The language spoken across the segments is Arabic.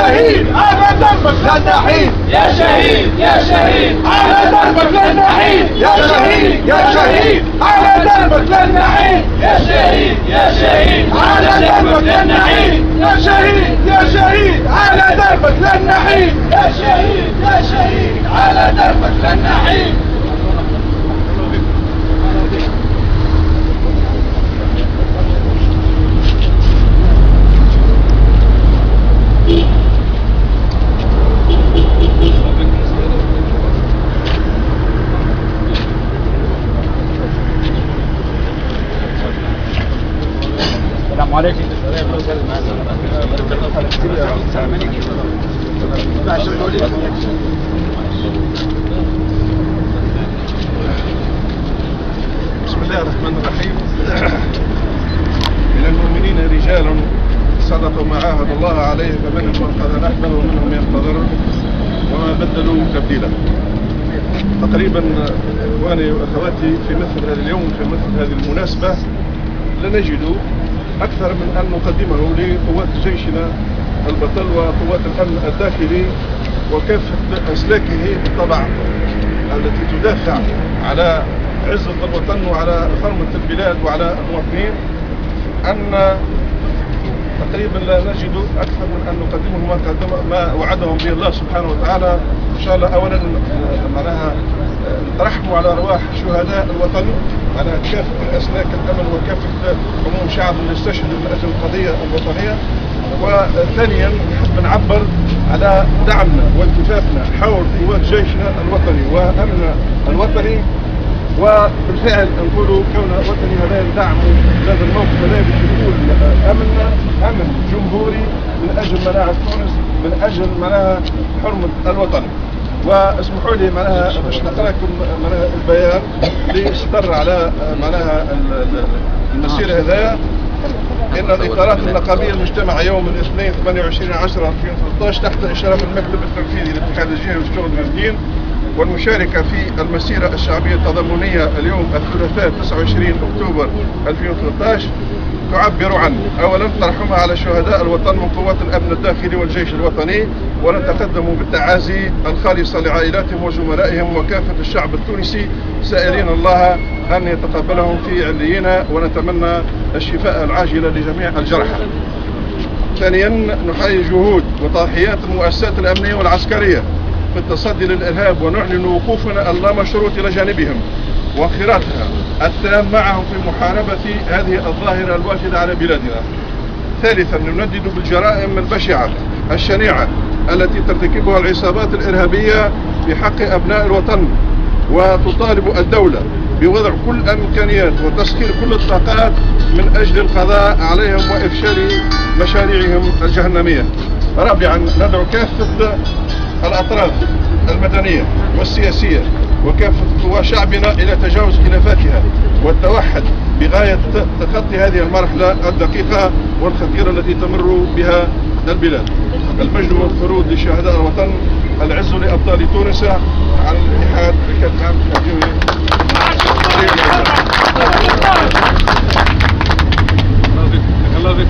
شهيد على دربك لن نحيد، يا شهيد يا شهيد على دربك لن نحيد، يا شهيد يا شهيد على دربك لن نحيد، يا شهيد يا شهيد على دربك لن نحيد، يا شهيد يا شهيد على دربك لن نحيد، يا شهيد يا شهيد على دربك لن نحيد. السلام عليكم. بسم الله الرحمن الرحيم. من المؤمنين رجال صدقوا ما عاهدوا الله عليه فمنهم من قضى نحبه ومنهم من ينتظر وما بدلوا تبديلا. تقريبا اخواني واخواتي في مثل هذا اليوم في مثل هذه المناسبه لا نجد أكثر من أن نقدمه لقوات جيشنا البطل وقوات الأمن الداخلي وكافة أسلاكه بالطبع التي تدافع على عزة الوطن وعلى حرمة البلاد وعلى المواطنين، أن تقريبا لا نجد أكثر من أن نقدمه ما وعدهم به الله سبحانه وتعالى. إن شاء الله أولا معناها نرحموا على أرواح شهداء الوطن على كافة أسلاك الأمن وكافة عموم شعب يستشهد من أجل القضية الوطنية. وثانيا نحب نعبر على دعمنا والتفافنا حول قوات جيشنا الوطني وأمننا الوطني، وبالفعل نقول كون وطني هذا يدعم هذا الموقف هذا يقول أمننا أمن جمهوري من أجل مناعة تونس من أجل مناعة حرمة الوطن. واسمحوا لي معناها باش نقرا لكم معناها البيان اللي صدر على معناها المسير هذا. ان الاطارات النقابيه المجتمع يوم الاثنين 28/10/2013 تحت اشراف المكتب التنفيذي للاتحاد الجهوي والشغل المسكين والمشاركه في المسيره الشعبيه التضامنيه اليوم الثلاثاء 29 اكتوبر 2013 تعبر عن اولا ترحمها على شهداء الوطن من قوات الامن الداخلي والجيش الوطني، ونتقدم بالتعازي الخالصه لعائلاتهم وزملائهم وكافه الشعب التونسي سائلين الله ان يتقبلهم في علينا، ونتمنى الشفاء العاجل لجميع الجرحى. ثانيا نحيي جهود وتضحيات المؤسسات الامنيه والعسكريه في التصدي للارهاب ونعلن وقوفنا اللامشروط الى جانبهم وانخراطها التام معهم في محاربة هذه الظاهرة الوافدة على بلادنا. ثالثا نندد بالجرائم البشعة الشنيعة التي ترتكبها العصابات الإرهابية في حق أبناء الوطن، وتطالب الدولة بوضع كل الإمكانيات وتسخير كل الطاقات من أجل القضاء عليهم وإفشال مشاريعهم الجهنمية. رابعا ندعو كافة الأطراف المدنية والسياسية وكافة قوى شعبنا إلى تجاوز خلافاتها والتوحد بغاية تخطي هذه المرحلة الدقيقة والخطيرة التي تمر بها البلاد. المجد والخلود لشهداء الوطن، العز لأبطال تونس، على الاتحاد بكأس العام الجهوي. الله بك.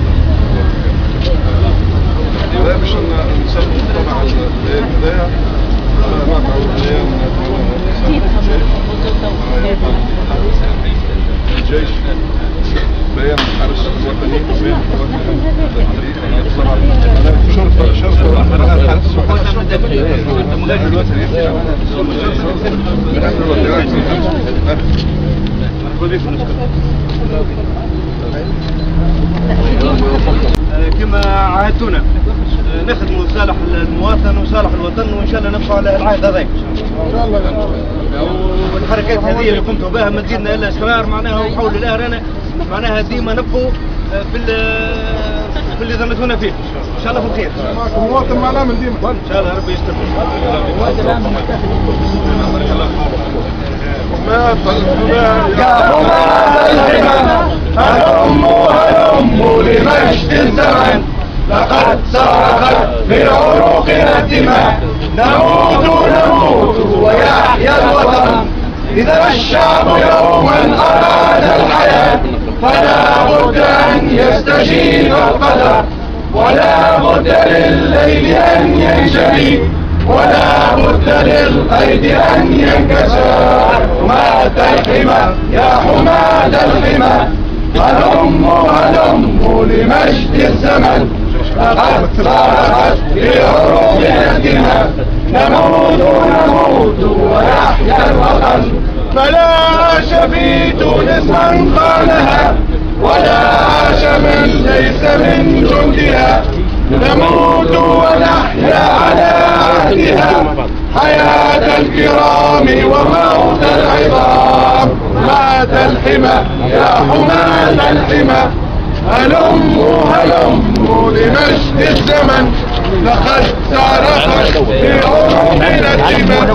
لا باش نسلم طبعا البداية الجيش بيان الحرس الوطني شرطة الحرس كما عاهدتونا نخدموا لصالح المواطن وصالح الوطن، وان شاء الله نبقوا على العهد هذاك ان شاء الله. والحركات هذه اللي قمتوا بها ما تزيدنا الا اصرار معناها وحول الاهرنه معناها ديما نبقوا في اللي ذمتونا فيه ان شاء الله في الخير. المواطن معنا من ديما ان شاء الله ربي يستر. ما طلبنا يا همام الهمم هلموا لمجد الزمن، لقد صرخت في عروقنا الدماء، نموت ويحيا الوطن. إذا الشعب يوما أراد الحياة فلا بد أن يستجيب القدر، ولا بد للليل أن ينجلي، ولا بد للقيد أن ينكسر. حماة الحمى يا حماة الحمى، هلموا هلموا لمجد الزمن، لقد صارت لعروبنا الدماء، نموت نموت ويحيا الوطن. فلا عاش في تونس من قالها، ولا عاش من ليس من جندها، نموت ونحيا على عهدها، حياة الكرام وموت العظام. حماة الحمى يا حماة الحمى، هلموا هلموا لمجد الزمن، لقد سارقت بعروقنا الدماء،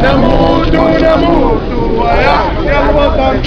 نموت نموت ويحيا الوطن.